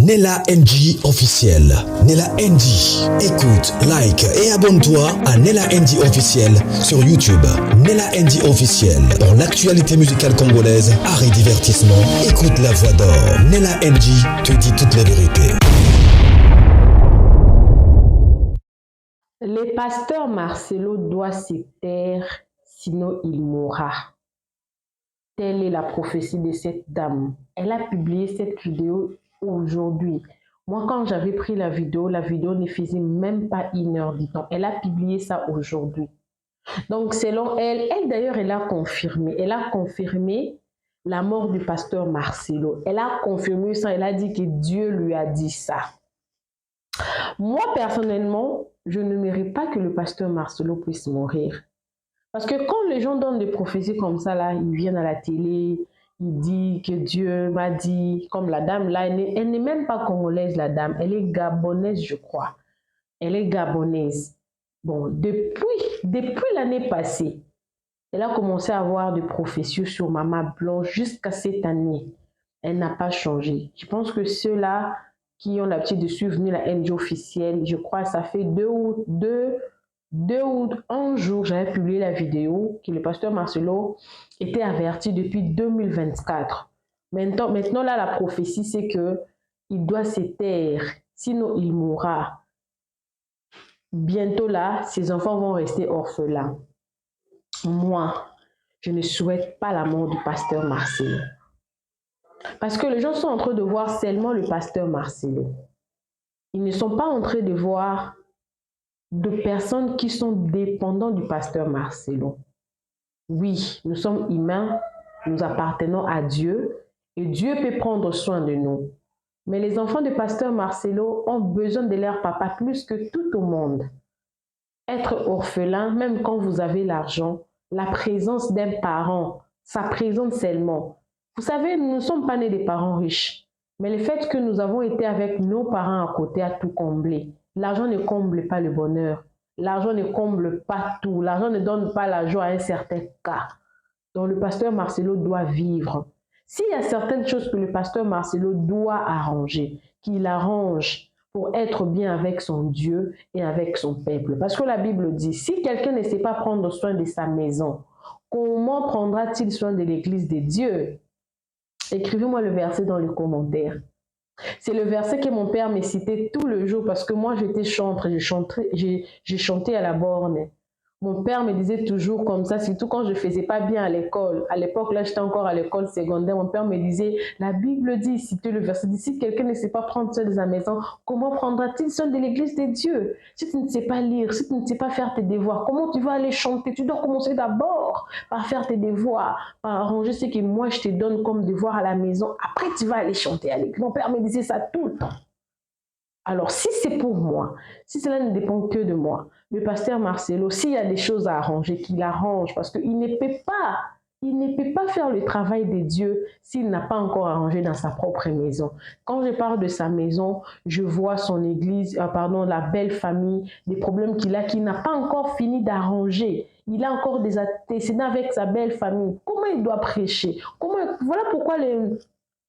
Nella NG officiel. Nella NG. Écoute, like et abonne-toi à Nella NG officiel sur YouTube. Nella NG officiel. Pour l'actualité musicale congolaise, art et divertissement, écoute la voix d'or. Nella NG te dit toute la vérité. Le pasteur Marcelo doit se taire, sinon il mourra. Telle est la prophétie de cette dame. Elle a publié cette vidéo aujourd'hui. Moi, quand j'avais pris la vidéo ne faisait même pas 1 heure du temps. Elle a publié ça aujourd'hui. Donc, selon elle, d'ailleurs, elle a confirmé la mort du pasteur Marcelo. Elle a confirmé ça, elle a dit que Dieu lui a dit ça. Moi, personnellement, je n'aimerais pas que le pasteur Marcelo puisse mourir. Parce que quand les gens donnent des prophéties comme ça, là, ils viennent à la télé, ils disent que Dieu m'a dit, comme la dame là, elle n'est même pas congolaise, la dame, elle est gabonaise, je crois. Elle est gabonaise. Bon, depuis l'année passée, elle a commencé à avoir des prophéties sur Maman Blanche jusqu'à cette année. Elle n'a pas changé. Je pense que ceux-là qui ont l'habitude de suivre la NG officielle, je crois que ça fait 2 ou 1 jour, j'avais publié la vidéo que le pasteur Marcelo était averti depuis 2024. Maintenant là, la prophétie, c'est que il doit se taire, sinon il mourra. Bientôt là, ses enfants vont rester orphelins. Moi, je ne souhaite pas la mort du pasteur Marcelo. Parce que les gens sont en train de voir seulement le pasteur Marcelo. Ils ne sont pas en train de voir de personnes qui sont dépendantes du pasteur Marcelo. Oui, nous sommes humains, nous appartenons à Dieu et Dieu peut prendre soin de nous. Mais les enfants du pasteur Marcelo ont besoin de leur papa plus que tout au monde. Être orphelin, même quand vous avez l'argent, la présence d'un parent, sa présence seulement. Vous savez, nous ne sommes pas nés des parents riches, mais le fait que nous avons été avec nos parents à côté a tout comblé. L'argent ne comble pas le bonheur. L'argent ne comble pas tout. L'argent ne donne pas la joie à un certain cas. Donc le pasteur Marcelo doit vivre. S'il y a certaines choses que le pasteur Marcelo doit arranger, qu'il arrange pour être bien avec son Dieu et avec son peuple. Parce que la Bible dit, si quelqu'un ne sait pas prendre soin de sa maison, comment prendra-t-il soin de l'église de Dieu? Écrivez-moi le verset dans les commentaires. C'est le verset que mon père me citait tout le jour parce que moi j'étais chantre, j'ai chanté à la borne. Mon père me disait toujours comme ça, surtout quand je ne faisais pas bien à l'école. À l'époque, là, j'étais encore à l'école secondaire. Mon père me disait, la Bible dit, citait le verset, dit, si quelqu'un ne sait pas prendre soin de sa maison, comment prendra-t-il soin de l'église de Dieu? Si tu ne sais pas lire, si tu ne sais pas faire tes devoirs, comment tu vas aller chanter? Tu dois commencer d'abord par faire tes devoirs, par arranger ce que moi je te donne comme devoir à la maison. Après, tu vas aller chanter à l'église. Mon père me disait ça tout le temps. Alors, si c'est pour moi, si cela ne dépend que de moi, le pasteur Marcelo, s'il y a des choses à arranger, qu'il arrange, parce qu'il ne peut pas faire le travail de Dieu s'il n'a pas encore arrangé dans sa propre maison. Quand je parle de sa maison, je vois son église, la belle famille, des problèmes qu'il n'a pas encore fini d'arranger. Il a encore des antécédents avec sa belle famille. Comment il doit prêcher? Voilà pourquoi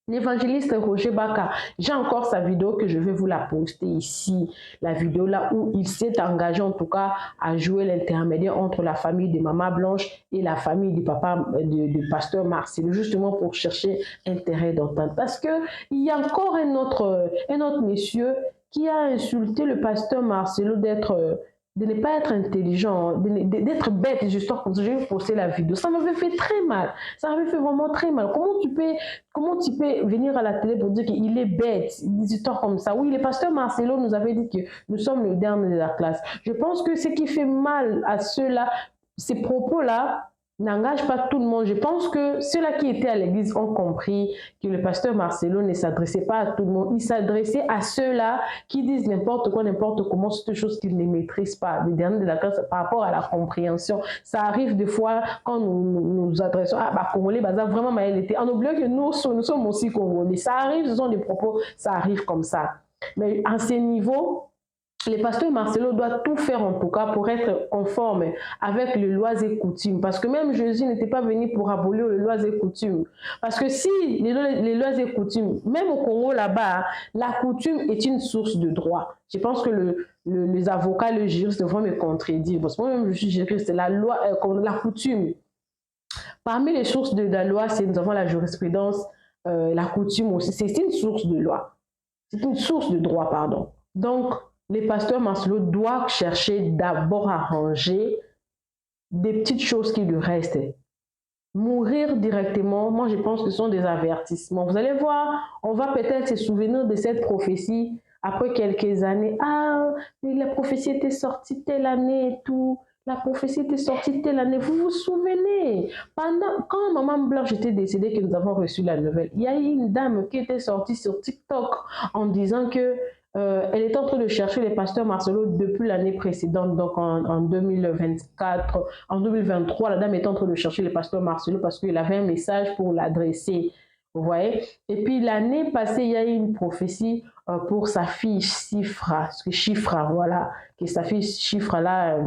l'évangéliste Roger Baka, j'ai encore sa vidéo que je vais vous la poster ici, la vidéo là où il s'est engagé en tout cas à jouer l'intermédiaire entre la famille de Maman Blanche et la famille du papa du pasteur Marcelo, justement pour chercher un terrain d'entente. Parce que il y a encore un autre monsieur qui a insulté le pasteur Marcelo de ne pas être intelligent, d'être bête, justement, comme ça, je vais poster la vidéo. Ça m'avait fait très mal. Ça m'avait fait vraiment très mal. Comment tu peux venir à la télé pour dire qu'il est bête, des histoires comme ça? Oui, le pasteur Marcelo nous avait dit que nous sommes le dernier de la classe. Je pense que ce qui fait mal à ceux-là, ces propos-là, n'engage pas tout le monde. Je pense que ceux-là qui étaient à l'église ont compris que le pasteur Marcelo ne s'adressait pas à tout le monde. Il s'adressait à ceux-là qui disent n'importe quoi, n'importe comment, c'est une chose qu'ils ne maîtrisent pas. Les derniers de la classe, par rapport à la compréhension. Ça arrive des fois quand nous nous adressons à Congolais, vraiment, mais était. En oubliant que nous sommes aussi Congolais. Ça arrive, ce sont des propos, ça arrive comme ça. Mais à ces niveaux, le pasteur Marcelo doit tout faire en tout cas pour être conforme avec les lois et coutumes. Parce que même Jésus n'était pas venu pour abolir les lois et coutumes. Parce que si les lois et coutumes, même au Congo là-bas, la coutume est une source de droit. Je pense que les avocats, les juristes vont me contredire. Parce que moi-même, je suis juriste. La loi, la coutume, parmi les sources de la loi, nous avons la jurisprudence, la coutume aussi. C'est une source de loi. C'est une source de droit, pardon. Donc, les pasteurs Marcelo doivent chercher d'abord à ranger des petites choses qui lui restent. Mourir directement, moi je pense que ce sont des avertissements. Vous allez voir, on va peut-être se souvenir de cette prophétie après quelques années. Ah, la prophétie était sortie telle année et tout. La prophétie était sortie telle année. Vous vous souvenez? Quand Maman Blanche était décédée, que nous avons reçu la nouvelle, il y a eu une dame qui était sortie sur TikTok en disant que elle était en train de chercher les pasteurs Marcelo depuis l'année précédente, donc en 2024. En 2023, la dame était en train de chercher les pasteurs Marcelo parce qu'il avait un message pour l'adresser. Vous voyez? Et puis l'année passée, il y a eu une prophétie pour sa fille Chifra, voilà, que sa fille Chifra là,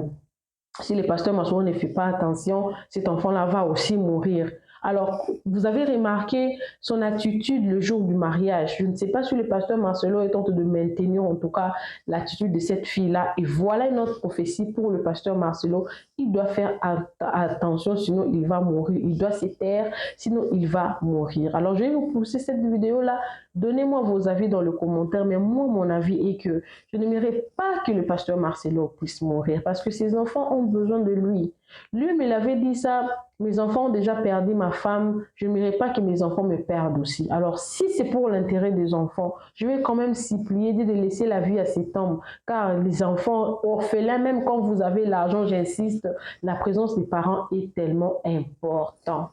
si le pasteur Marcelo ne fait pas attention, cet enfant-là va aussi mourir. Alors, vous avez remarqué son attitude le jour du mariage. Je ne sais pas si le pasteur Marcelo est en train de maintenir en tout cas l'attitude de cette fille-là. Et voilà une autre prophétie pour le pasteur Marcelo. Il doit faire attention, sinon il va mourir. Il doit se taire, sinon il va mourir. Alors, je vais vous pousser cette vidéo-là. Donnez-moi vos avis dans le commentaire. Mais moi, mon avis est que je n'aimerais pas que le pasteur Marcelo puisse mourir parce que ses enfants ont besoin de lui. Lui me l'avait dit ça, mes enfants ont déjà perdu ma femme, je n'aimerais pas que mes enfants me perdent aussi. Alors si c'est pour l'intérêt des enfants, je vais quand même supplier de laisser la vie à cet homme, car les enfants orphelins, même quand vous avez l'argent, j'insiste, la présence des parents est tellement importante.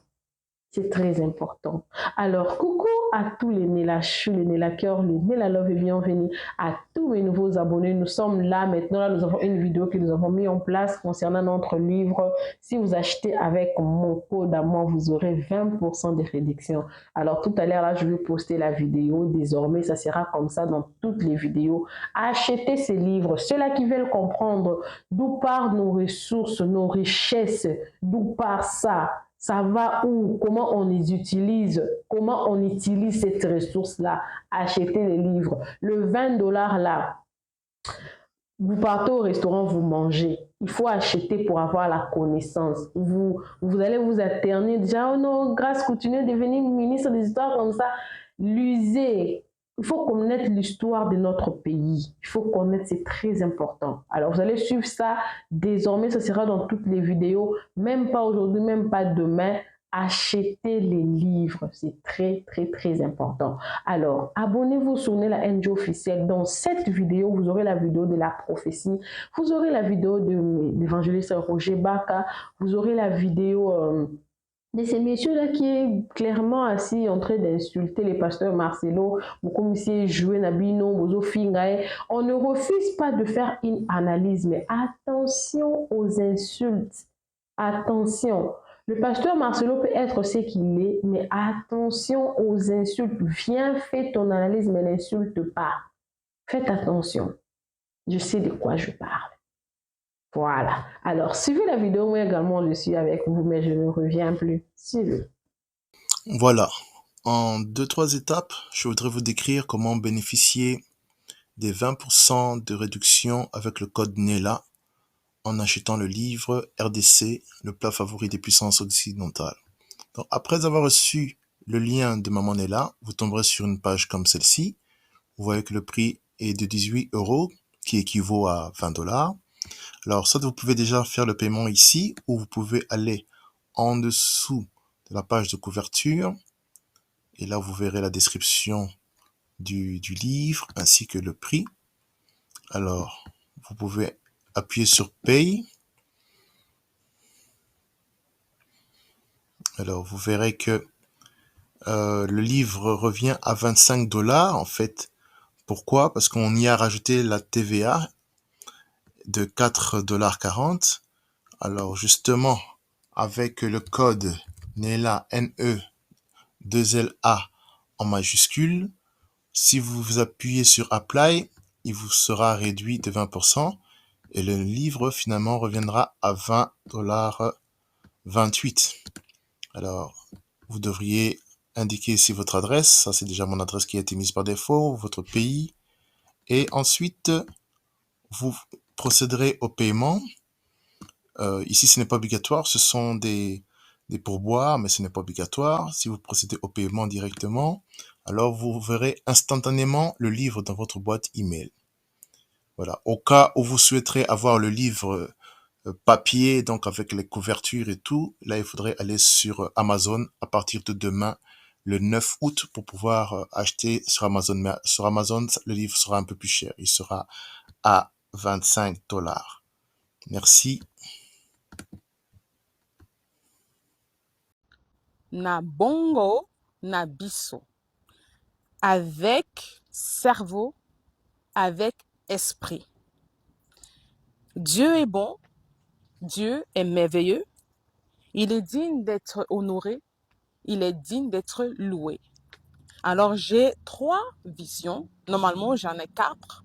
C'est très important. Alors, coucou à tous les Nela Chou, les Nela Cœur, les Nela Love et bienvenue à tous mes nouveaux abonnés. Nous sommes là maintenant. Là, nous avons une vidéo que nous avons mis en place concernant notre livre. Si vous achetez avec mon code à moi, vous aurez 20% de réduction. Alors, tout à l'heure, là, je vais poster la vidéo. Désormais, ça sera comme ça dans toutes les vidéos. Achetez ces livres. Ceux-là qui veulent comprendre d'où partent nos ressources, nos richesses, d'où part ça. Ça va où? Comment on les utilise? Comment on utilise cette ressource-là? Acheter les livres. Le 20$ là, vous partez au restaurant, vous mangez. Il faut acheter pour avoir la connaissance. Vous allez vous alterner. Déjà, oh non, grâce, continuez de devenir ministre des histoires comme ça. L'user. Il faut connaître l'histoire de notre pays. Il faut connaître, c'est très important. Alors, vous allez suivre ça. Désormais, ça sera dans toutes les vidéos. Même pas aujourd'hui, même pas demain. Achetez les livres. C'est très, très, très important. Alors, abonnez-vous sur Nela NG officiel. Dans cette vidéo, vous aurez la vidéo de la prophétie. Vous aurez la vidéo de l'évangéliste Roger Baka. Vous aurez la vidéo de ces messieurs-là qui est clairement assis en train d'insulter les pasteurs Marcelo, comme si joué Nabino, Bozo Fingae. On ne refuse pas de faire une analyse, mais attention aux insultes. Attention. Le pasteur Marcelo peut être ce qu'il est, mais attention aux insultes. Viens, fais ton analyse, mais n'insulte pas. Faites attention. Je sais de quoi je parle. Voilà. Alors, suivez la vidéo. Moi également, je suis avec vous, mais je ne reviens plus. Suivez. Voilà. En 2-3 étapes, je voudrais vous décrire comment bénéficier des 20% de réduction avec le code NELA en achetant le livre RDC, le plat favori des puissances occidentales. Donc, après avoir reçu le lien de Maman Nela, vous tomberez sur une page comme celle-ci. Vous voyez que le prix est de 18€, qui équivaut à 20$. Alors, soit vous pouvez déjà faire le paiement ici, ou vous pouvez aller en dessous de la page de couverture. Et là, vous verrez la description du livre, ainsi que le prix. Alors, vous pouvez appuyer sur Pay. Alors, vous verrez que le livre revient à 25$, en fait. Pourquoi? Parce qu'on y a rajouté la TVA de 4,40$. Alors, justement, avec le code NELA, N-E-2-L-A en majuscule, si vous appuyez sur Apply, il vous sera réduit de 20% et le livre finalement reviendra à $20,28. Alors, vous devriez indiquer ici votre adresse. Ça, c'est déjà mon adresse qui a été mise par défaut, votre pays. Et ensuite, vous procéderez au paiement. Ici, ce n'est pas obligatoire. Ce sont des pourboires, mais ce n'est pas obligatoire. Si vous procédez au paiement directement, alors vous verrez instantanément le livre dans votre boîte email. Voilà. Au cas où vous souhaiterez avoir le livre papier, donc avec les couvertures et tout, là, il faudrait aller sur Amazon à partir de demain, le 9 août, pour pouvoir acheter sur Amazon. Mais sur Amazon, le livre sera un peu plus cher. Il sera à $25. Merci. Na bongo na biso. Avec cerveau, avec esprit. Dieu est bon, Dieu est merveilleux, il est digne d'être honoré, il est digne d'être loué. Alors j'ai 3 visions, normalement j'en ai 4,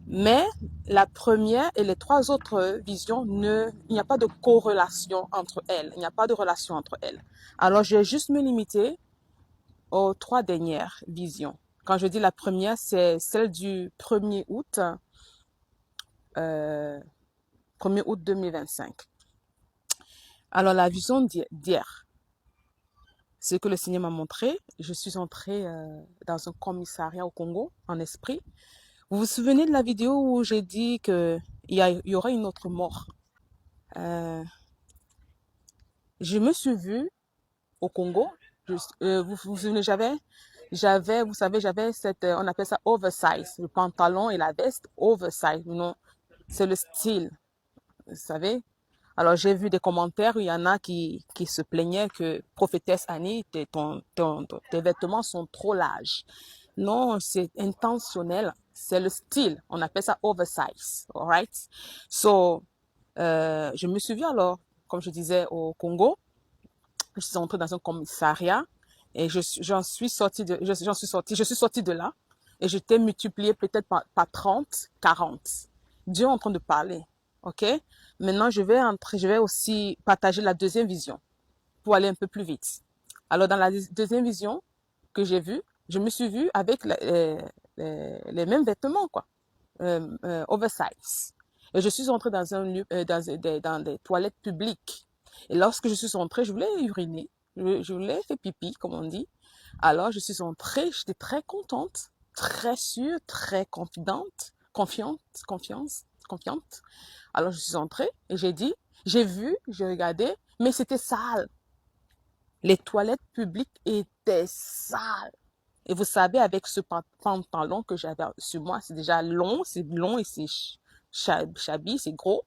mais la première et les 3 autres visions, il n'y a pas de corrélation entre elles, il n'y a pas de relation entre elles. Alors je vais juste me limiter aux 3 dernières visions. Quand je dis la première, c'est celle du 1er août, 1er août 2025. Alors, la vision d'hier, ce que le Seigneur m'a montré, je suis entrée dans un commissariat au Congo, en esprit. Vous vous souvenez de la vidéo où j'ai dit qu'il y aurait une autre mort? Je me suis vue au Congo. Vous vous souvenez, vous savez, j'avais on appelle ça oversize, le pantalon et la veste oversize. Non, c'est le style, vous savez. Alors, j'ai vu des commentaires où il y en a qui se plaignaient que prophétesse Annie, tes vêtements sont trop larges. Non, c'est intentionnel. C'est le style. On appelle ça oversize. All right? So, je me suis vue alors, comme je disais, au Congo. Je suis entrée dans un commissariat et je suis sortie de là et j'étais multipliée peut-être par 30, 40. Dieu est en train de parler. OK? Maintenant, je vais aussi partager la deuxième vision pour aller un peu plus vite. Alors, dans la deuxième vision que j'ai vue, je me suis vue avec les mêmes vêtements, quoi, oversize. Et je suis entrée dans un lieu, dans des toilettes publiques. Et lorsque je suis entrée, je voulais uriner, je voulais faire pipi, comme on dit. Alors, je suis entrée, j'étais très contente, très sûre, très confiante. Alors, je suis entrée et j'ai vu, j'ai regardé, mais c'était sale. Les toilettes publiques étaient sales. Et vous savez, avec ce pantalon que j'avais sur moi, c'est déjà long et c'est shabby, c'est gros.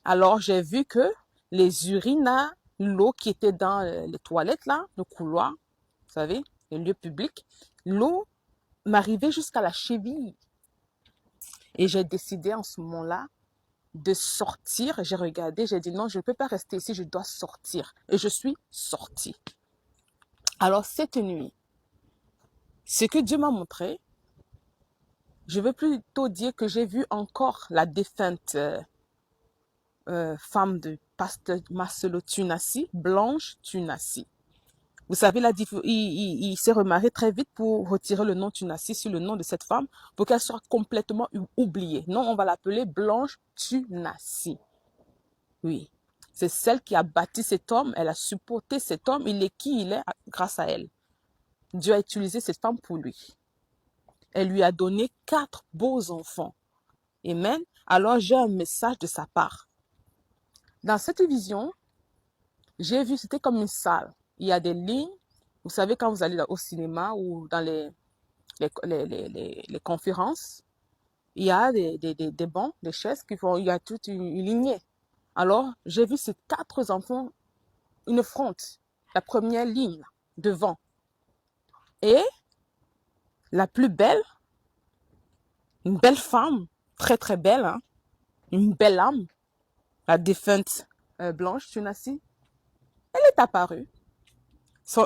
Alors, j'ai vu que les urines, l'eau qui était dans les toilettes, là, le couloir, vous savez, les lieux publics, l'eau m'arrivait jusqu'à la cheville. Et j'ai décidé en ce moment-là de sortir. J'ai regardé, j'ai dit non, je ne peux pas rester ici, je dois sortir. Et je suis sortie. Alors, cette nuit, ce que Dieu m'a montré, je veux plutôt dire que j'ai vu encore la défunte femme de pasteur Marcelo Tunasi, Blanche Tunasi. Vous savez, il s'est remarié très vite pour retirer le nom Tunasi sur le nom de cette femme pour qu'elle soit complètement oubliée. Non, on va l'appeler Blanche Tunasi. Oui, c'est celle qui a bâti cet homme, elle a supporté cet homme, il est qui il est grâce à elle. Dieu a utilisé cette femme pour lui. Elle lui a donné 4 beaux enfants. Amen. Alors j'ai un message de sa part. Dans cette vision, j'ai vu, c'était comme une salle. Il y a des lignes. Vous savez, quand vous allez au cinéma ou dans les conférences, il y a des bancs, des chaises il y a toute une lignée. Alors, j'ai vu ces 4 enfants, une fronte, la première ligne, devant. Et la plus belle, une belle femme, très très belle, hein, une belle âme, la défunte Blanche Tunasi, elle est apparue.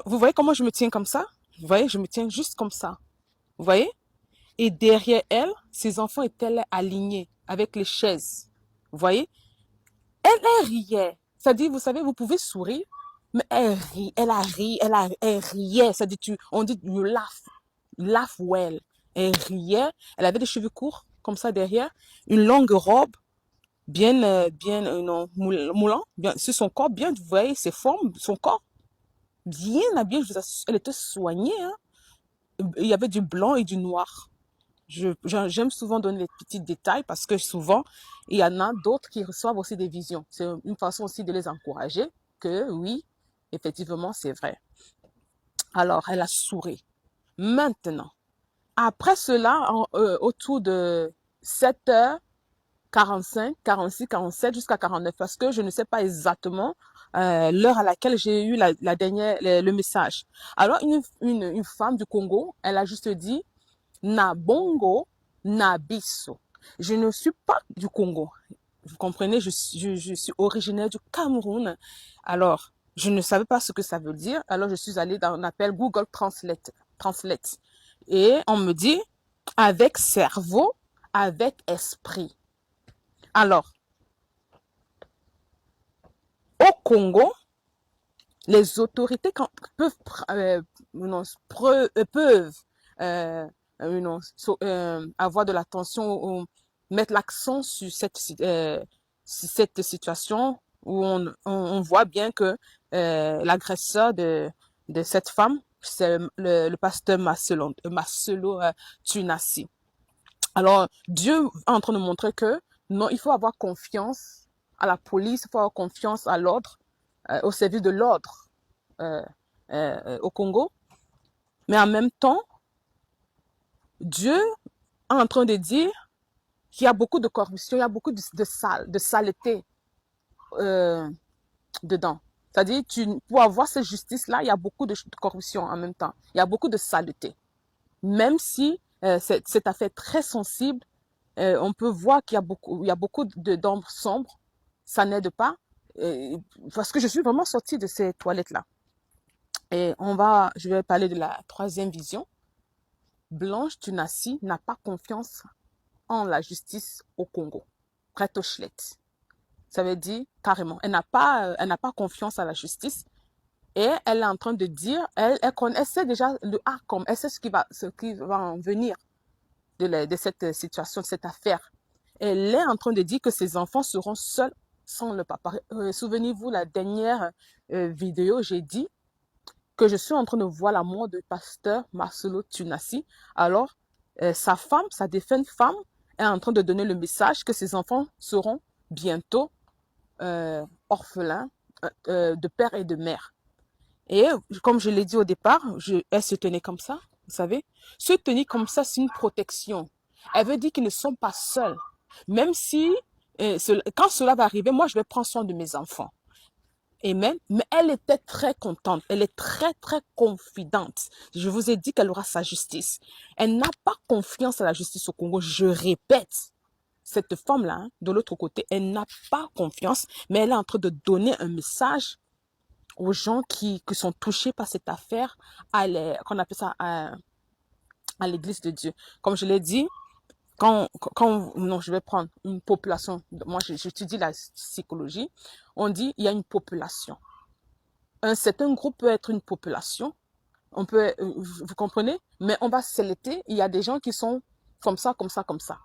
Vous voyez comment je me tiens comme ça? Vous voyez, je me tiens juste comme ça. Vous voyez? Et derrière elle, ses enfants étaient là alignés avec les chaises. Vous voyez? Elle riait. C'est-à-dire, vous savez, vous pouvez sourire, mais elle rit, elle riait. C'est-à-dire, on dit you laugh well. Elle riait, elle avait des cheveux courts, comme ça derrière, une longue robe, non, moulant, bien, sur son corps, bien, vous voyez, ses formes, son corps, bien habillé, elle était soignée, hein. Il y avait du blanc et du noir. J'aime souvent donner les petits détails parce que souvent, il y en a d'autres qui reçoivent aussi des visions. C'est une façon aussi de les encourager que oui, effectivement, c'est vrai. Alors, elle a souri. Maintenant, après cela, autour de 7h45, 46, 47 jusqu'à 49, parce que je ne sais pas exactement l'heure à laquelle j'ai eu la dernière, le message. Alors, une femme du Congo, elle a juste dit na bongo, na biso. Je ne suis pas du Congo. Vous comprenez, je suis originaire du Cameroun. Alors, je ne savais pas ce que ça veut dire. Alors, je suis allée dans on appelle Google Translate. Et on me dit avec cerveau, avec esprit. Alors, au Congo, les autorités peuvent avoir de l'attention ou mettre l'accent sur cette situation où on voit bien que l'agresseur de cette femme, c'est le pasteur Marcelo Tunasi. Alors, Dieu est en train de montrer que non, il faut avoir confiance à la police, il faut avoir confiance à l'ordre, au service de l'ordre au Congo. Mais en même temps, Dieu est en train de dire qu'il y a beaucoup de corruption, il y a beaucoup de saleté dedans. C'est-à-dire, pour avoir cette justice-là, il y a beaucoup de corruption en même temps. Il y a beaucoup de saleté. Même si cette affaire est très sensible, on peut voir qu'il y a beaucoup d'ombres sombres. Ça n'aide pas. Parce que je suis vraiment sortie de ces toilettes-là. Et je vais parler de la troisième vision. Blanche Tunasi n'a pas confiance en la justice au Congo. Prête-au-chlet. Ça veut dire carrément, elle n'a pas confiance à la justice et elle est en train de dire, elle sait déjà le outcome, elle sait ce qui va en venir de cette situation, de cette affaire. Elle est en train de dire que ses enfants seront seuls sans le papa. Souvenez-vous, la dernière vidéo, j'ai dit que je suis en train de voir la mort du pasteur Marcelo Tunasi. Alors, sa défunte femme, est en train de donner le message que ses enfants seront bientôt orphelins de père et de mère. Et comme je l'ai dit au départ, elle se tenait comme ça, vous savez. Se tenir comme ça, c'est une protection. Elle veut dire qu'ils ne sont pas seuls. Même si, quand cela va arriver, moi, je vais prendre soin de mes enfants. Amen. Mais elle était très contente. Elle est très, très confidente. Je vous ai dit qu'elle aura sa justice. Elle n'a pas confiance à la justice au Congo. Je répète. Cette femme-là, hein, de l'autre côté, elle n'a pas confiance, mais elle est en train de donner un message aux gens qui sont touchés par cette affaire, qu'on appelle ça à l'église de Dieu. Comme je l'ai dit, non, je vais prendre une population. Moi, j'étudie la psychologie. On dit il y a une population. Un certain groupe peut être une population. Vous comprenez? Mais on va selecter. Il y a des gens qui sont comme ça, comme ça, comme ça.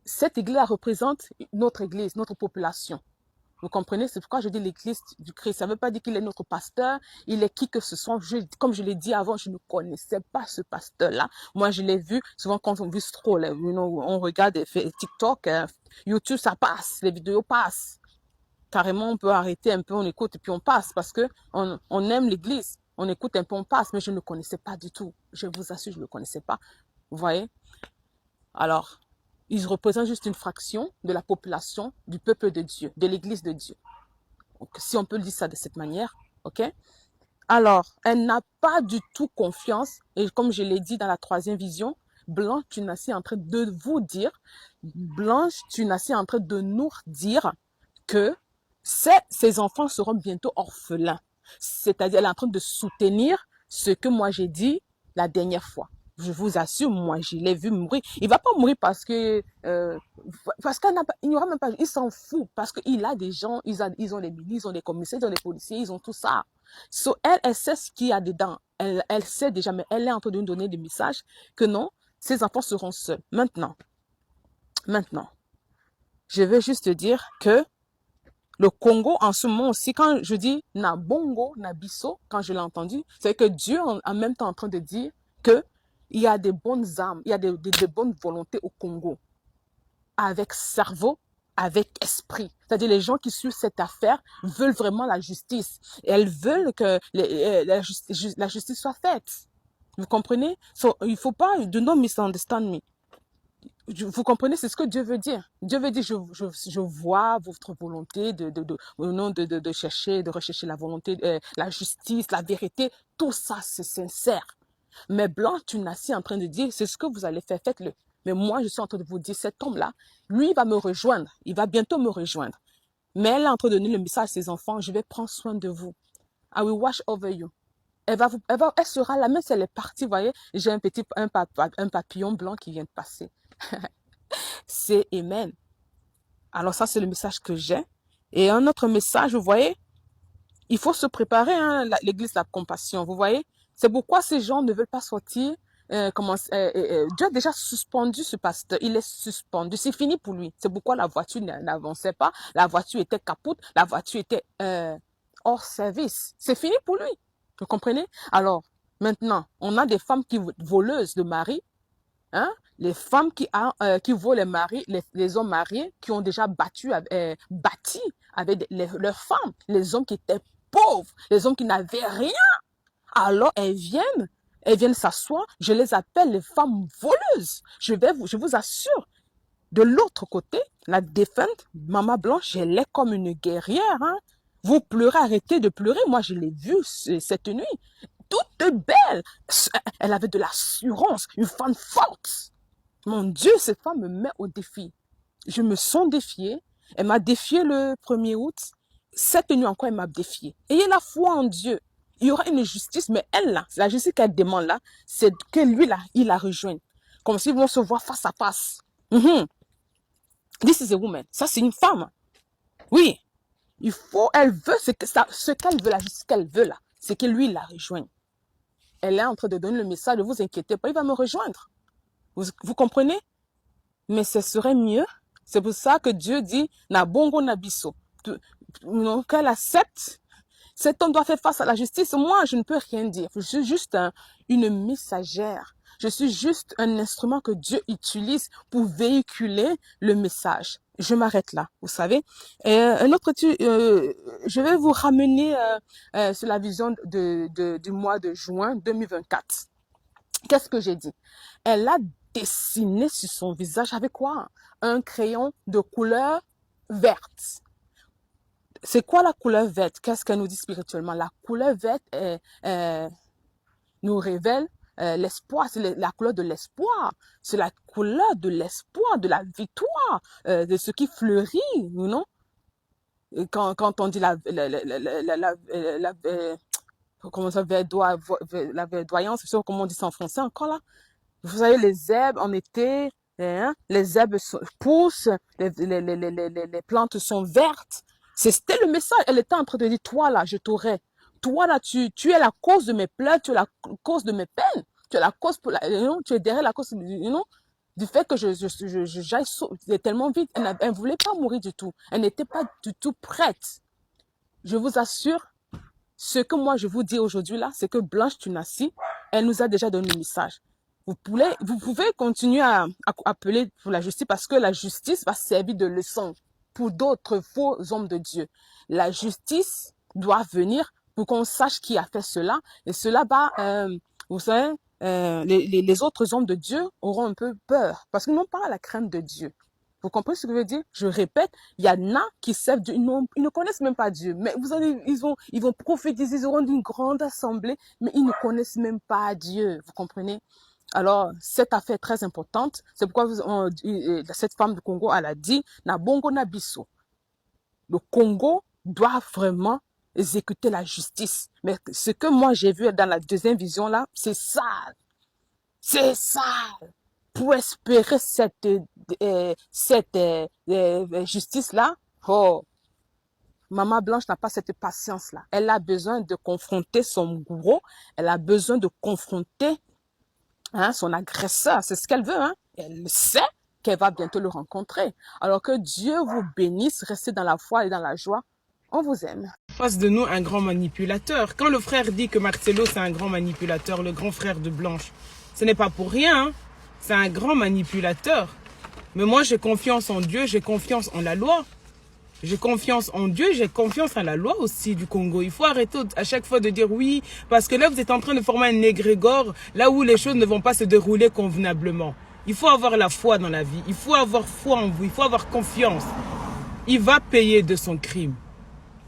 Cette église représente notre église, notre population. Vous comprenez? C'est pourquoi je dis l'église du Christ. Ça ne veut pas dire qu'il est notre pasteur, il est qui que ce soit. Comme je l'ai dit avant, je ne connaissais pas ce pasteur-là. Moi, je l'ai vu souvent quand on scroll, on regarde TikTok, YouTube, ça passe, les vidéos passent. Carrément, on peut arrêter un peu, on écoute et puis on passe parce que on aime l'église. On écoute un peu, on passe, mais je ne connaissais pas du tout. Je vous assure, je ne le connaissais pas. Vous voyez? Alors, ils représentent juste une fraction de la population du peuple de Dieu, de l'église de Dieu. Donc, si on peut le dire ça de cette manière, ok? Alors, elle n'a pas du tout confiance, et comme je l'ai dit dans la troisième vision, Blanche Tunasi est en train de vous dire, Blanche Tunasi est en train de nous dire que ses enfants seront bientôt orphelins. C'est-à-dire, elle est en train de soutenir ce que moi j'ai dit la dernière fois. Je vous assure, moi, je l'ai vu mourir. Il va pas mourir parce que, il n'y aura même pas, il s'en fout parce qu'il a des gens, ils ont les ministres, ils ont les commissaires, ils ont les policiers, ils ont tout ça. So, elle sait ce qu'il y a dedans. Elle sait déjà, mais elle est en train de nous donner des messages que non, ses enfants seront seuls. Maintenant, je veux juste te dire que le Congo, en ce moment aussi, quand je dis Nabongo, Nabiso, quand je l'ai entendu, c'est que Dieu en même temps en train de dire que il y a des bonnes âmes, il y a des bonnes volontés au Congo, avec cerveau, avec esprit. C'est-à-dire les gens qui suivent cette affaire veulent vraiment la justice. Et elles veulent que la justice soit faite. Vous comprenez? So, il ne faut pas, do not misunderstand me. Vous comprenez, c'est ce que Dieu veut dire. Dieu veut dire, je vois votre volonté de chercher, de rechercher la volonté, la justice, la vérité. Tout ça, c'est sincère. Mais Blanche, tu n'as en train de dire, c'est ce que vous allez faire, faites-le. Mais moi, je suis en train de vous dire, cet homme-là, lui, il va me rejoindre. Il va bientôt me rejoindre. Mais elle est en train de donner le message à ses enfants, je vais prendre soin de vous. I will watch over you. Elle sera là, même si elle est partie, vous voyez, j'ai un papillon blanc qui vient de passer. C'est Amen. Alors ça, c'est le message que j'ai. Et un autre message, vous voyez, il faut se préparer, hein, l'église de la compassion, vous voyez. C'est pourquoi ces gens ne veulent pas sortir. Dieu a déjà suspendu ce pasteur. Il est suspendu. C'est fini pour lui. C'est pourquoi la voiture n'avançait pas. La voiture était capote. La voiture était hors service. C'est fini pour lui. Vous comprenez? Alors, maintenant, on a des femmes voleuses de mari. Hein? Les femmes qui volent les maris, les hommes mariés qui ont déjà bâti avec leurs femmes. Les hommes qui étaient pauvres. Les hommes qui n'avaient rien. Alors, elles viennent s'asseoir, je les appelle les femmes voleuses. Je vous assure, de l'autre côté, la défunte, Maman Blanche, elle est comme une guerrière. Hein? Vous pleurez, arrêtez de pleurer. Moi, je l'ai vue cette nuit. Toute belle. Elle avait de l'assurance, une femme forte. Mon Dieu, cette femme me met au défi. Je me sens défiée. Elle m'a défiée le 1er août. Cette nuit encore, elle m'a défiée. Ayez la foi en Dieu. Il y aura une justice, mais elle, là, la justice qu'elle demande là, c'est que lui, là, il la rejoigne. Comme s'ils vont se voir face à face. This is a woman. Ça, c'est une femme. Oui. Elle veut ce qu'elle veut, la justice qu'elle veut là, c'est que lui, il la rejoigne. Elle est en train de donner le message, ne vous inquiétez pas, il va me rejoindre. Vous comprenez? Mais ce serait mieux. C'est pour ça que Dieu dit, Nabongo Nabiso. Qu'elle accepte. Cet homme doit faire face à la justice. Moi, je ne peux rien dire. Je suis juste une messagère. Je suis juste un instrument que Dieu utilise pour véhiculer le message. Je m'arrête là, vous savez. Et je vais vous ramener sur la vision du mois de juin 2024. Qu'est-ce que j'ai dit? Elle a dessiné sur son visage avec quoi? Un crayon de couleur verte. C'est quoi la couleur verte? Qu'est-ce qu'elle nous dit spirituellement? La couleur verte nous révèle l'espoir. C'est la couleur de l'espoir. C'est la couleur de l'espoir, de la victoire, de ce qui fleurit, non? Quand on dit comment ça, la verdoyance, c'est sûr comment on dit ça en français encore là? Vous savez, les herbes en été, hein, les herbes poussent, les plantes sont vertes. C'était le message. Elle était en train de dire, toi là, je t'aurai. Toi là, tu es la cause de mes pleurs, tu es la cause de mes peines. Tu es la cause tu es derrière la cause du fait que j'aille tellement vite. Elle ne voulait pas mourir du tout. Elle n'était pas du tout prête. Je vous assure, ce que moi je vous dis aujourd'hui là, c'est que Blanche Tunassi, elle nous a déjà donné le message. Vous pouvez continuer à appeler pour la justice parce que la justice va servir de leçon pour d'autres faux hommes de Dieu. La justice doit venir pour qu'on sache qui a fait cela. Et cela va, vous savez, les autres hommes de Dieu auront un peu peur parce qu'ils n'ont pas la crainte de Dieu. Vous comprenez ce que je veux dire? Je répète, il y en a qui servent Dieu, ils ne connaissent même pas Dieu. Mais vous allez, ils vont prophétiser, ils auront une grande assemblée, mais ils ne connaissent même pas Dieu. Vous comprenez? Alors, cette affaire est très importante. C'est pourquoi cette femme du Congo, elle a dit, Nabongo Nabiso. Le Congo doit vraiment exécuter la justice. Mais ce que moi j'ai vu dans la deuxième vision là, c'est ça. C'est ça. Pour espérer cette justice-là, oh, Maman Blanche n'a pas cette patience-là. Elle a besoin de confronter son bourreau. Elle a besoin de confronter son agresseur. C'est ce qu'elle veut. Elle sait qu'elle va bientôt le rencontrer. Alors que Dieu vous bénisse. Restez dans la foi et dans la joie. On vous aime. Face de nous, un grand manipulateur. Quand le frère dit que Marcelo, c'est un grand manipulateur, le grand frère de Blanche, ce n'est pas pour rien. C'est un grand manipulateur. Mais moi, j'ai confiance en Dieu, j'ai confiance en la loi. J'ai confiance en Dieu, j'ai confiance en la loi aussi du Congo. Il faut arrêter à chaque fois de dire oui, parce que là, vous êtes en train de former un égrégore, là où les choses ne vont pas se dérouler convenablement. Il faut avoir la foi dans la vie, il faut avoir foi en vous, il faut avoir confiance. Il va payer de son crime.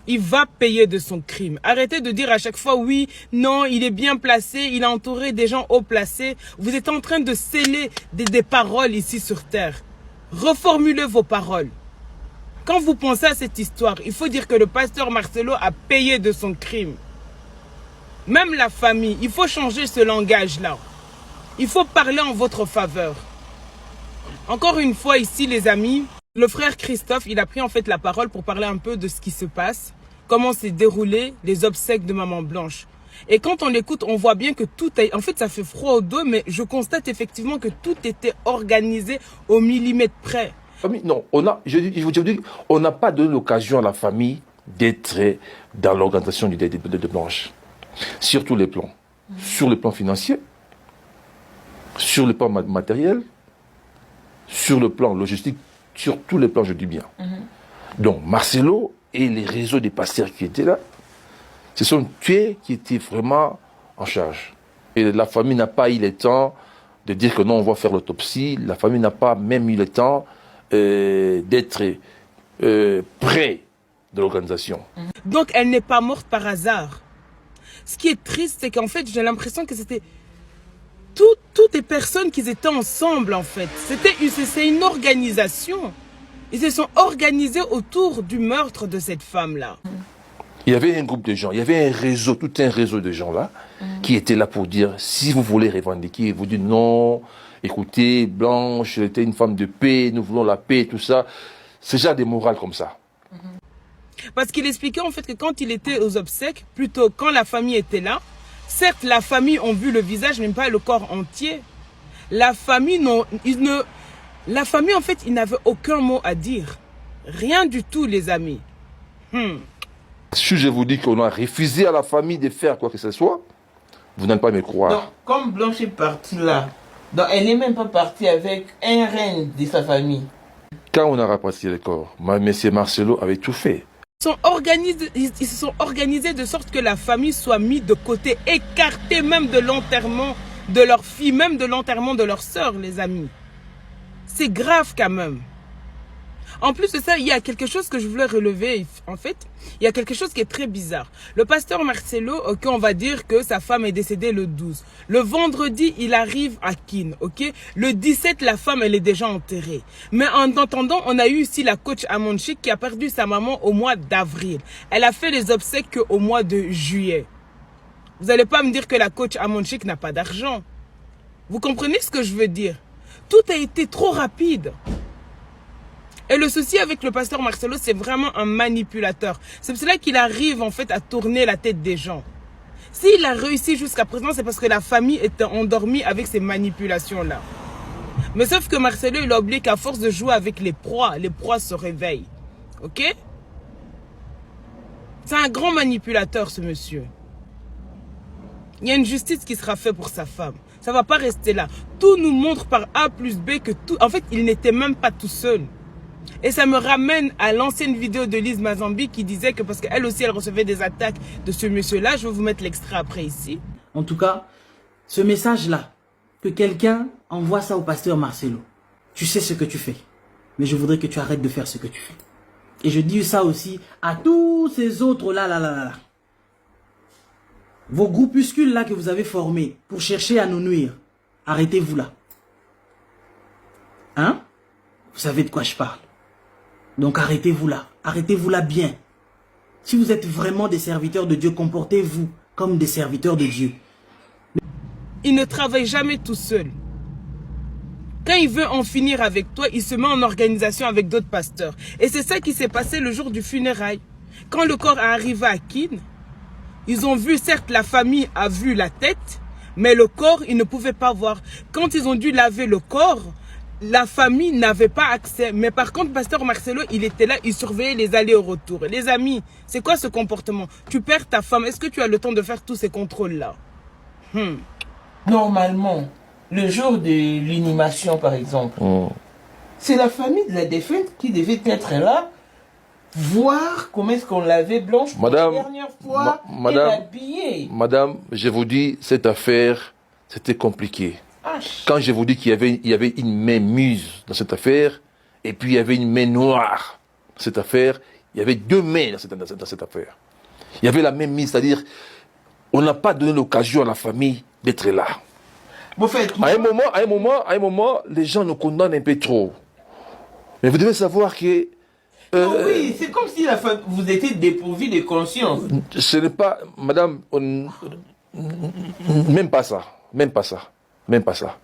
Il va payer de son crime. Arrêtez de dire à chaque fois oui, non, il est bien placé, il est entouré des gens haut placés. Vous êtes en train de sceller des paroles ici sur terre. Reformulez vos paroles. Quand vous pensez à cette histoire, il faut dire que le pasteur Marcelo a payé de son crime. Même la famille, il faut changer ce langage-là. Il faut parler en votre faveur. Encore une fois ici, les amis, le frère Christophe, il a pris en fait la parole pour parler un peu de ce qui se passe, comment s'est déroulé les obsèques de Maman Blanche. Et quand on l'écoute, on voit bien que tout est... En fait, ça fait froid au dos, mais je constate effectivement que tout était organisé au millimètre près. Non, je vous dis, on n'a pas donné l'occasion à la famille d'être dans l'organisation du deuil de Blanche. Sur tous les plans. Sur le plan financier, sur le plan matériel, sur le plan logistique, sur tous les plans, je dis bien. Donc, Marcelo et les réseaux des pasteurs qui étaient là, ce sont eux qui étaient vraiment en charge. Et la famille n'a pas eu le temps de dire que non, on va faire l'autopsie. La famille n'a pas même eu le temps d'être près de l'organisation. Donc, elle n'est pas morte par hasard. Ce qui est triste, c'est qu'en fait, j'ai l'impression que c'était toutes les personnes qui étaient ensemble, en fait. C'est une organisation. Ils se sont organisés autour du meurtre de cette femme-là. Il y avait un groupe de gens, il y avait un réseau, tout un réseau de gens là, qui étaient là pour dire, si vous voulez revendiquer, vous dites non, écoutez, Blanche, elle était une femme de paix, nous voulons la paix, tout ça. C'est déjà des morales comme ça. Parce qu'il expliquait en fait que quand il était aux obsèques, plutôt quand la famille était là, certes la famille ont vu le visage, mais pas le corps entier. La famille, la famille en fait, ils n'avaient aucun mot à dire. Rien du tout, les amis. Si je vous dis qu'on a refusé à la famille de faire quoi que ce soit, vous n'allez pas me croire. Donc, comme Blanche est partie là, donc elle n'est même pas partie avec un reine de sa famille. Quand on a rapatrié le corps, M. Marcelo avait tout fait. Ils se sont organisés de sorte que la famille soit mise de côté, écartée même de l'enterrement de leur fille, même de l'enterrement de leur sœur, les amis. C'est grave quand même. En plus de ça, il y a quelque chose que je voulais relever, en fait. Il y a quelque chose qui est très bizarre. Le pasteur Marcelo, ok, on va dire que sa femme est décédée le 12. Le vendredi, il arrive à Kin, ok. Le 17, la femme, elle est déjà enterrée. Mais en attendant, on a eu ici la coach Amonchik qui a perdu sa maman au mois d'avril. Elle a fait les obsèques au mois de juillet. Vous n'allez pas me dire que la coach Amonchik n'a pas d'argent. Vous comprenez ce que je veux dire? Tout a été trop rapide. Et le souci avec le pasteur Marcelo, c'est vraiment un manipulateur. C'est pour cela qu'il arrive en fait à tourner la tête des gens. S'il a réussi jusqu'à présent, c'est parce que la famille était endormie avec ces manipulations-là. Mais sauf que Marcelo, il a oublié qu'à force de jouer avec les proies se réveillent. Ok? C'est un grand manipulateur, ce monsieur. Il y a une justice qui sera faite pour sa femme. Ça ne va pas rester là. Tout nous montre par A plus B que tout... En fait, il n'était même pas tout seul. Et ça me ramène à l'ancienne vidéo de Lise Mazambi qui disait que parce qu'elle aussi, elle recevait des attaques de ce monsieur-là. Je vais vous mettre l'extrait après ici. En tout cas, ce message-là, que quelqu'un envoie ça au pasteur Marcelo. Tu sais ce que tu fais. Mais je voudrais que tu arrêtes de faire ce que tu fais. Et je dis ça aussi à tous ces autres là. Vos groupuscules là que vous avez formés pour chercher à nous nuire. Arrêtez-vous là. Hein? Vous savez de quoi je parle. Donc arrêtez-vous là. Arrêtez-vous là bien. Si vous êtes vraiment des serviteurs de Dieu, comportez-vous comme des serviteurs de Dieu. il ne travaille jamais tout seul. Quand il veut en finir avec toi, il se met en organisation avec d'autres pasteurs. Et c'est ça qui s'est passé le jour du funérail. Quand le corps est arrivé à Kin, ils ont vu, certes, la famille a vu la tête, mais le corps, ils ne pouvaient pas voir. Quand ils ont dû laver le corps, la famille n'avait pas accès. Mais par contre, pasteur Marcelo, il était là, il surveillait les allers-retours. Les amis, c'est quoi ce comportement? Tu perds ta femme, est-ce que tu as le temps de faire tous ces contrôles-là? Normalement, le jour de l'inhumation, par exemple, c'est la famille de la défunte qui devait être là, voir comment est-ce qu'on l'avait Blanche pour la dernière fois et l'habiller. Madame, je vous dis, cette affaire, c'était compliqué. Quand je vous dis qu'il y avait une main muse dans cette affaire, et puis il y avait une main noire dans cette affaire, il y avait deux mains dans cette affaire. Il y avait la main mise, c'est-à-dire, on n'a pas donné l'occasion à la famille d'être là. Vous faites à un moment, les gens nous condamnent un peu trop. Mais vous devez savoir que... oui, c'est comme si vous étiez dépourvu de conscience. Ce n'est pas... Madame, même pas ça. Même pas ça. Même pas ça.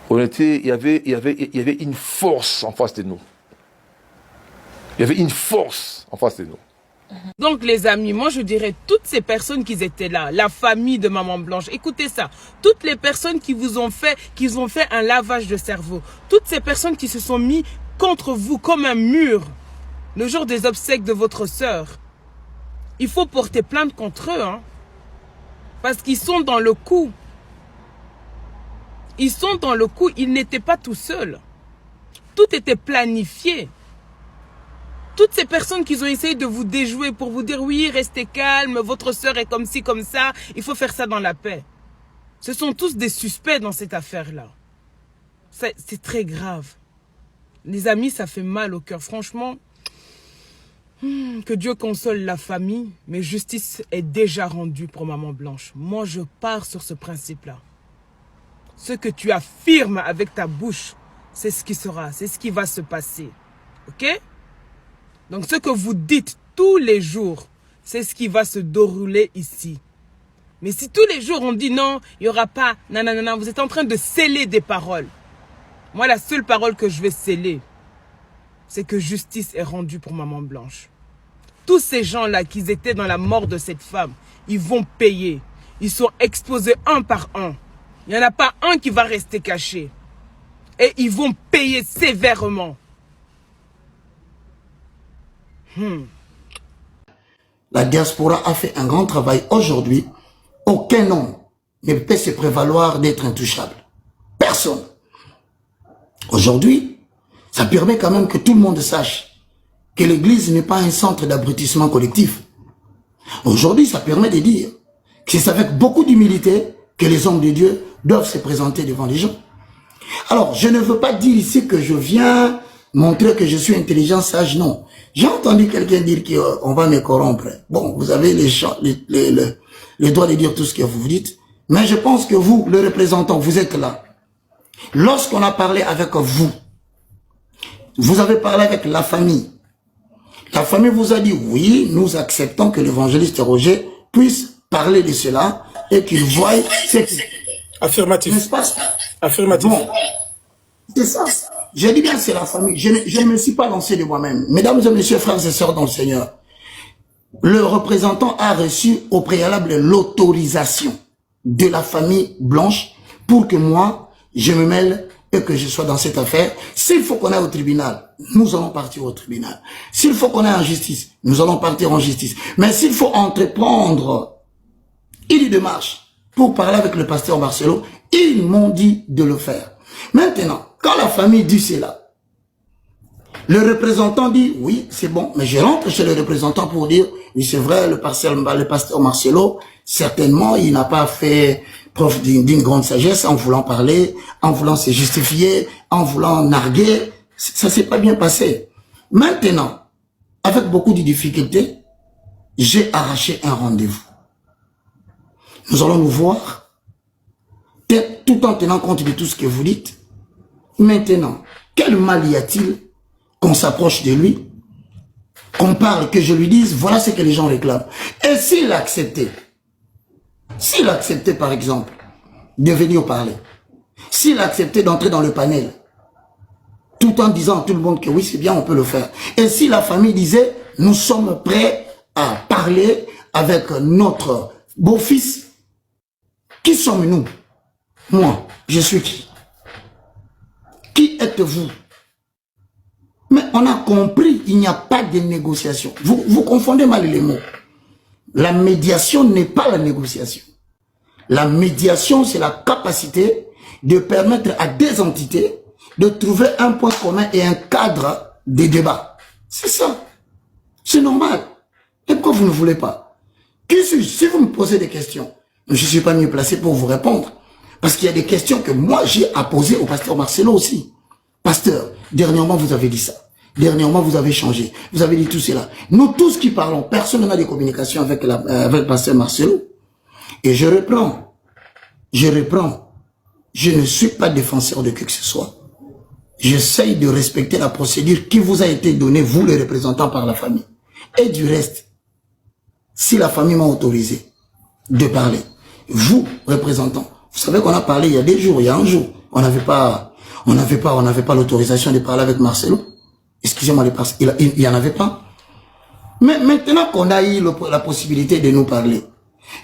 Il y avait une force en face de nous. Il y avait une force en face de nous. Donc les amis, moi je dirais toutes ces personnes qui étaient là, la famille de Maman Blanche, écoutez ça, toutes les personnes qui vous ont fait, un lavage de cerveau, toutes ces personnes qui se sont mis contre vous comme un mur le jour des obsèques de votre sœur, il faut porter plainte contre eux, hein, parce qu'ils sont dans le coup. Ils sont dans le coup, ils n'étaient pas tout seuls. Tout était planifié. Toutes ces personnes qui ont essayé de vous déjouer pour vous dire oui, restez calme, votre sœur est comme ci, comme ça, il faut faire ça dans la paix. Ce sont tous des suspects dans cette affaire-là. C'est très grave. Les amis, ça fait mal au cœur. Franchement, que Dieu console la famille, mais justice est déjà rendue pour Maman Blanche. Moi, je pars sur ce principe-là. Ce que tu affirmes avec ta bouche, c'est ce qui sera, c'est ce qui va se passer. Ok? Donc, ce que vous dites tous les jours, c'est ce qui va se dérouler ici. Mais si tous les jours on dit non, il n'y aura pas, non, vous êtes en train de sceller des paroles. Moi, la seule parole que je vais sceller, c'est que justice est rendue pour Maman Blanche. Tous ces gens-là qui étaient dans la mort de cette femme, ils vont payer. Ils sont exposés un par un. Il n'y en a pas un qui va rester caché. Et ils vont payer sévèrement. La diaspora a fait un grand travail. Aujourd'hui, aucun homme ne peut se prévaloir d'être intouchable. Personne. Aujourd'hui, ça permet quand même que tout le monde sache que l'église n'est pas un centre d'abrutissement collectif. Aujourd'hui, ça permet de dire que c'est avec beaucoup d'humilité que les hommes de Dieu doivent se présenter devant les gens. Alors, je ne veux pas dire ici que je viens montrer que je suis intelligent, sage, non. J'ai entendu quelqu'un dire qu'on va me corrompre. Bon, vous avez le droit de dire tout ce que vous dites, mais je pense que vous, le représentant, vous êtes là. Lorsqu'on a parlé avec vous, vous avez parlé avec la famille. La famille vous a dit, oui, nous acceptons que l'évangéliste Roger puisse parler de cela et qu'il voie ce qu'il... Affirmatif. N'est-ce pas? Affirmatif. Bon, c'est ça. Je dis bien c'est la famille. Je ne me suis pas lancé de moi-même. Mesdames et messieurs, frères et sœurs dans le Seigneur, le représentant a reçu au préalable l'autorisation de la famille Blanche pour que moi, je me mêle et que je sois dans cette affaire. S'il faut qu'on aille au tribunal, nous allons partir au tribunal. S'il faut qu'on aille en justice, nous allons partir en justice. Mais s'il faut entreprendre une démarche pour parler avec le pasteur Marcelo, ils m'ont dit de le faire. Maintenant, quand la famille dit cela, le représentant dit, oui, c'est bon, mais je rentre chez le représentant pour dire, oui, c'est vrai, le pasteur Marcelo, certainement, il n'a pas fait preuve d'une grande sagesse en voulant parler, en voulant se justifier, en voulant narguer. Ça s'est pas bien passé. Maintenant, avec beaucoup de difficultés, j'ai arraché un rendez-vous. Nous allons nous voir, tout en tenant compte de tout ce que vous dites. Maintenant, quel mal y a-t-il qu'on s'approche de lui, qu'on parle, que je lui dise, voilà ce que les gens réclament. Et s'il acceptait par exemple, de venir parler, s'il acceptait d'entrer dans le panel, tout en disant à tout le monde que oui, c'est bien, on peut le faire. Et si la famille disait, nous sommes prêts à parler avec notre beau-fils, qui sommes-nous? Moi, je suis qui? Qui êtes-vous? Mais on a compris, il n'y a pas de négociation. Vous confondez mal les mots. La médiation n'est pas la négociation. La médiation, c'est la capacité de permettre à des entités de trouver un point commun et un cadre de débat. C'est ça. C'est normal. Et pourquoi vous ne voulez pas? Si vous me posez des questions, je ne suis pas mieux placé pour vous répondre. Parce qu'il y a des questions que moi j'ai à poser au pasteur Marcelo aussi. Pasteur, dernièrement vous avez dit ça. Dernièrement vous avez changé. Vous avez dit tout cela. Nous tous qui parlons, personne n'a des communications avec le pasteur Marcelo. Et je reprends. Je ne suis pas défenseur de qui que ce soit. J'essaye de respecter la procédure qui vous a été donnée, vous les représentants par la famille. Et du reste, si la famille m'a autorisé de parler, vous, représentants, vous savez qu'on a parlé il y a des jours, il y a un jour, on n'avait pas l'autorisation de parler avec Marcelo. Excusez-moi, il n'y en avait pas. Mais maintenant qu'on a eu la possibilité de nous parler,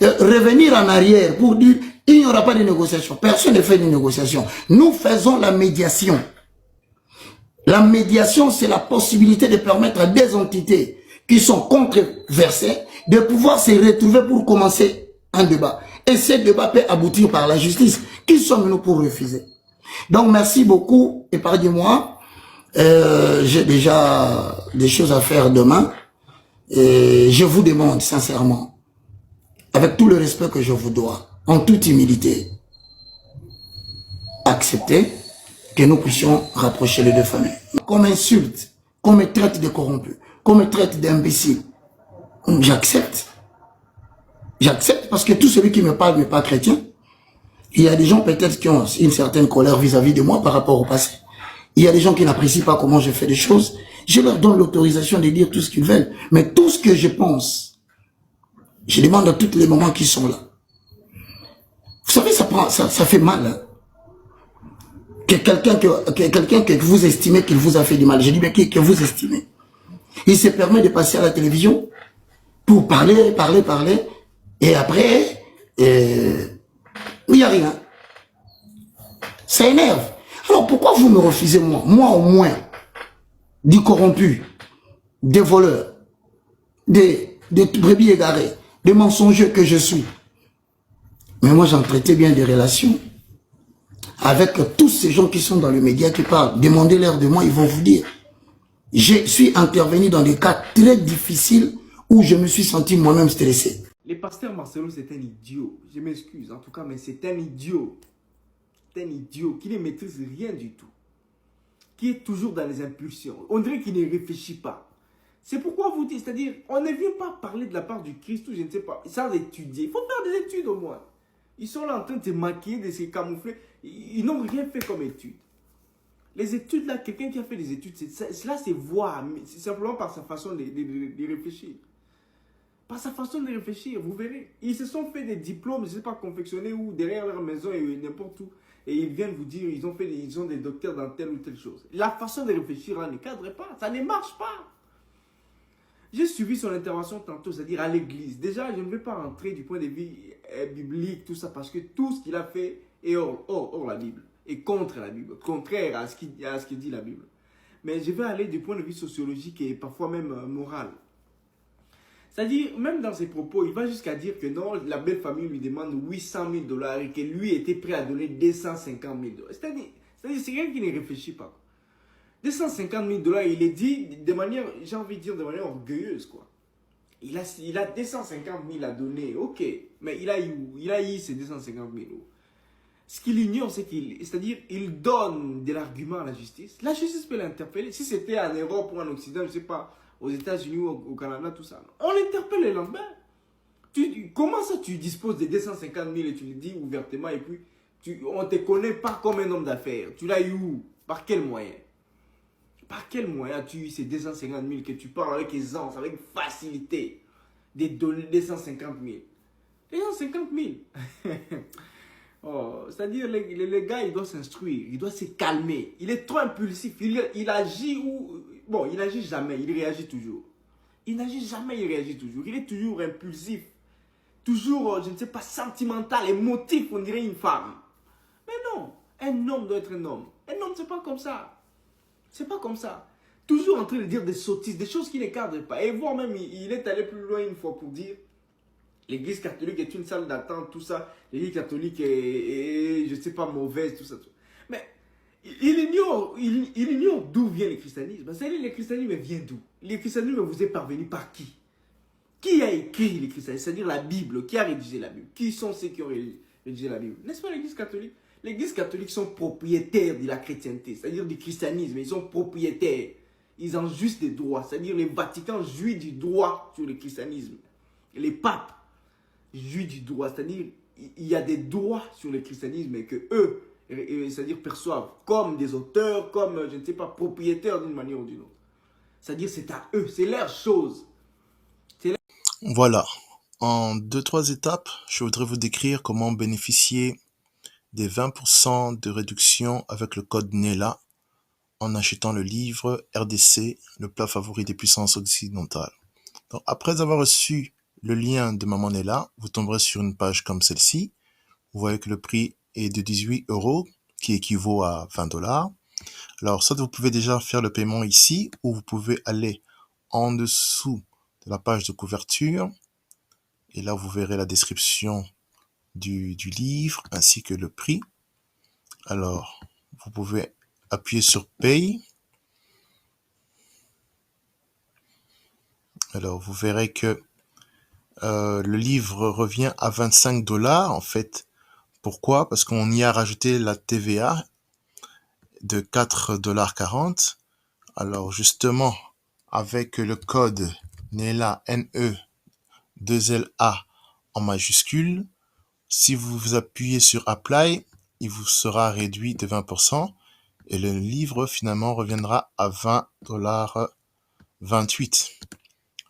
revenir en arrière pour dire il n'y aura pas de négociation. Personne ne fait de négociation. Nous faisons la médiation. La médiation, c'est la possibilité de permettre à des entités qui sont controversées de pouvoir se retrouver pour commencer un débat. Et ce débat peut aboutir par la justice. Qui sommes-nous pour refuser? Donc, merci beaucoup. Et pardonnez-moi, j'ai déjà des choses à faire demain. Et je vous demande sincèrement, avec tout le respect que je vous dois, en toute humilité, accepter que nous puissions rapprocher les deux familles. Qu'on m'insulte, qu'on me traite de corrompu, qu'on me traite d'imbécile, j'accepte. J'accepte parce que tout celui qui me parle n'est pas chrétien. Il y a des gens peut-être qui ont une certaine colère vis-à-vis de moi par rapport au passé. Il y a des gens qui n'apprécient pas comment je fais des choses. Je leur donne l'autorisation de dire tout ce qu'ils veulent. Mais tout ce que je pense, je demande à tous les moments qui sont là. Vous savez, ça fait mal. Hein? Que quelqu'un que vous estimez qu'il vous a fait du mal. Je dis bien que vous estimez. Il se permet de passer à la télévision pour parler. Et après, il n'y a rien. Ça énerve. Alors pourquoi vous me refusez moi? Moi au moins, des corrompus, des voleurs, des brebis égarés, des mensongers que je suis. Mais moi j'entretais bien des relations avec tous ces gens qui sont dans les médias qui parlent. Demandez-leur de moi, ils vont vous dire. Je suis intervenu dans des cas très difficiles où je me suis senti moi-même stressé. Le pasteur Marcelo, c'est un idiot. Je m'excuse en tout cas, mais c'est un idiot. C'est un idiot qui ne maîtrise rien du tout. Qui est toujours dans les impulsions. On dirait qu'il ne réfléchit pas. C'est pourquoi vous dites, c'est-à-dire, on ne vient pas parler de la part du Christ ou je ne sais pas, sans étudier. Il faut faire des études au moins. Ils sont là en train de se maquiller, de se camoufler. Ils n'ont rien fait comme études. Les études là, quelqu'un qui a fait des études, cela c'est voir, c'est simplement par sa façon de réfléchir. Par sa façon de réfléchir, vous verrez. Ils se sont fait des diplômes, je ne sais pas, confectionnés ou derrière leur maison et n'importe où. Et ils viennent vous dire, ils ont des docteurs dans telle ou telle chose. La façon de réfléchir là ne cadre pas, ça ne marche pas. J'ai suivi son intervention tantôt, c'est-à-dire à l'église. Déjà, je ne vais pas rentrer du point de vue biblique, tout ça, parce que tout ce qu'il a fait est hors la Bible. Et contre la Bible, contraire à ce que dit la Bible. Mais je vais aller du point de vue sociologique et parfois même moral. C'est-à-dire, même dans ses propos, il va jusqu'à dire que non, la belle famille lui demande 800 000 $ et que lui était prêt à donner 250 000 $. C'est-à-dire, c'est quelqu'un qui ne réfléchit pas. 250 000 $, il est dit de manière, j'ai envie de dire, de manière orgueilleuse, quoi. Il a 250 000 à donner, ok, mais il a eu ces 250 000 €. Ce qu'il ignore, c'est il donne de l'argument à la justice. La justice peut l'interpeller. Si c'était en Europe ou en Occident, je ne sais pas, aux États-Unis ou au Canada, tout ça. On l'interpelle le lendemain. Comment ça, tu disposes de 250 000 et tu le dis ouvertement et puis on ne te connaît pas comme un homme d'affaires. Tu l'as eu où? Par quel moyen? Par quel moyen as-tu eu ces 250 000 que tu parles avec aisance, avec facilité, de donner 250 000? 250 000. Oh, c'est-à-dire, les gars, il doit s'instruire, il doit se calmer. Il est trop impulsif, il agit ou... Bon, il n'agit jamais, il réagit toujours. Il n'agit jamais, il réagit toujours. Il est toujours impulsif. Toujours, je ne sais pas, sentimental, émotif, on dirait une femme. Mais non, un homme doit être un homme. Un homme, c'est pas comme ça. C'est pas comme ça. Toujours en train de dire des sottises, des choses qui ne cadrent pas. Et voire même, il est allé plus loin une fois pour dire l'Église catholique est une salle d'attente, tout ça. L'Église catholique est, je ne sais pas, mauvaise, tout ça. Tout. Mais il ignore d'où vient le christianisme. C'est-à-dire, le christianisme vient d'où? Le christianisme vous est parvenu par qui? Qui a écrit le christianisme? C'est-à-dire la Bible. Qui a rédigé la Bible? Qui sont ceux qui ont rédigé la Bible? N'est-ce pas l'Église catholique? L'Église catholique sont propriétaires de la chrétienté, c'est-à-dire du christianisme. Ils sont propriétaires. Ils ont juste des droits. C'est-à-dire le Vatican jouit du droit sur le christianisme. Les papes jouit du droit, c'est-à-dire il y a des droits sur le christianisme et que eux, c'est-à-dire perçoivent comme des auteurs, comme, je ne sais pas, propriétaires d'une manière ou d'une autre. C'est-à-dire c'est à eux, c'est leur chose. Voilà, en 2-3 étapes, je voudrais vous décrire comment bénéficier des 20% de réduction avec le code NELA en achetant le livre RDC, le plat favori des puissances occidentales. Donc, après avoir reçu le lien de Maman Nella, vous tomberez sur une page comme celle-ci. Vous voyez que le prix est de 18 €, qui équivaut à 20 $. Alors, soit vous pouvez déjà faire le paiement ici, ou vous pouvez aller en dessous de la page de couverture. Et là, vous verrez la description du livre, ainsi que le prix. Alors, vous pouvez appuyer sur Pay. Alors, vous verrez que le livre revient à 25 $, en fait. Pourquoi? Parce qu'on y a rajouté la TVA de 4,40 $. Alors, justement, avec le code NELA, NE2LA en majuscule, si vous appuyez sur Apply, il vous sera réduit de 20% et le livre finalement reviendra à 20,28 $.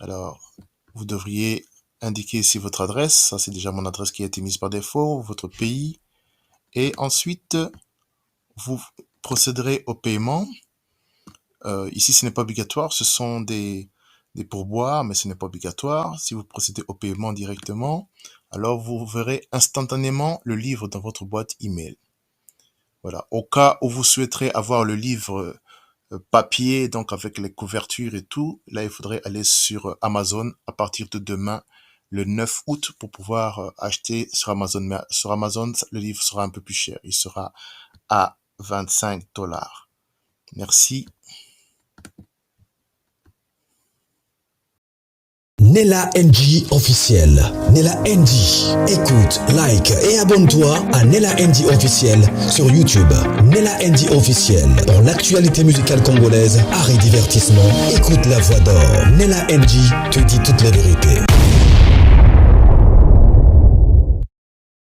Alors, vous devriez indiquer ici votre adresse, ça c'est déjà mon adresse qui a été mise par défaut, votre pays, et ensuite vous procéderez au paiement. Ici ce n'est pas obligatoire, ce sont des pourboires, mais ce n'est pas obligatoire. Si vous procédez au paiement directement, alors vous verrez instantanément le livre dans votre boîte email. Voilà. Au cas où vous souhaiterez avoir le livre papier, donc avec les couvertures et tout, là il faudrait aller sur Amazon à partir de demain, le 9 août, pour pouvoir acheter sur Amazon. Mais sur Amazon, le livre sera un peu plus cher. Il sera à 25 $. Merci. Nella NG officiel. Nella NG. Écoute, like et abonne-toi à Nella NG officiel sur YouTube. Nella NG officiel. Pour l'actualité musicale congolaise, art et divertissement, écoute la voix d'or. Nella NG te dit toutes les vérités.